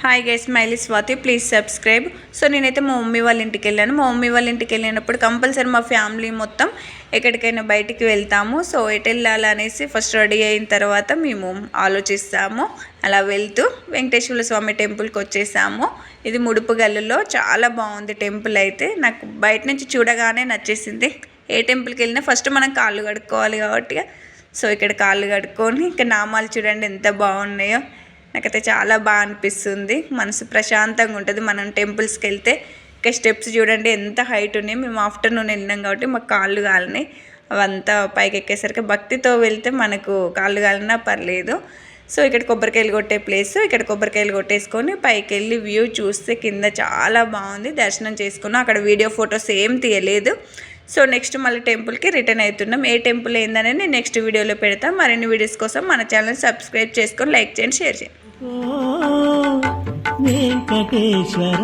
Hi guys, smiley Swathi, please subscribe. So నేనైతే మా mummy వాళ్ళ ఇంటికి వెళ్ళాను. మా మమ్మీ వాళ్ళ ఇంటికి వెళ్ళినప్పుడు కంపల్సరీ మా ఫ్యామిలీ మొత్తం ఎక్కడికైనా బయటికి వెళ్తాము. సో ఎటు వెళ్ళాలనేసి ఫస్ట్ రెడీ అయిన తర్వాత మేము ఆలోచిస్తాము. అలా వెళ్తూ వెంకటేశ్వర స్వామి టెంపుల్కి వచ్చేసాము. ఇది ముడుపుగల్లులో చాలా బాగుంది టెంపుల్ అయితే. నాకు బయట నుంచి చూడగానే నచ్చేసింది. ఏ టెంపుల్కి వెళ్ళినా ఫస్ట్ మనం కాళ్ళు కడుక్కోవాలి కాబట్టి సో ఇక్కడ కాళ్ళు కడుక్కొని ఇంకా నామాలు చూడండి ఎంత బాగున్నాయో. నాకైతే చాలా బాగా అనిపిస్తుంది, మనసు ప్రశాంతంగా ఉంటుంది మనం టెంపుల్స్కి వెళ్తే. ఇంకా స్టెప్స్ చూడండి ఎంత హైట్ ఉన్నాయి. మేము ఆఫ్టర్నూన్ వెళ్ళినాం కాబట్టి మాకు కాళ్ళు కాలినాయి. అవంతా పైకి ఎక్కేసరికి భక్తితో వెళ్తే మనకు కాళ్ళు కాలినా పర్లేదు. సో ఇక్కడ కొబ్బరికాయలు కొట్టే ప్లేస్, ఇక్కడ కొబ్బరికాయలు కొట్టేసుకొని పైకి వెళ్ళి వ్యూ చూస్తే కింద చాలా బాగుంది. దర్శనం చేసుకున్నాం. అక్కడ వీడియో ఫొటోస్ ఏం తీయలేదు. సో నెక్స్ట్ మళ్ళీ టెంపుల్కి రిటర్న్ అవుతున్నాం. ఏ టెంపుల్ ఏందనేది నేను నెక్స్ట్ వీడియోలో పెడతాం. మరిన్ని వీడియోస్ కోసం మన ఛానల్ సబ్స్క్రైబ్ చేసుకొని లైక్ చేయండి, షేర్ చేయండి. వెంకటేశ్వర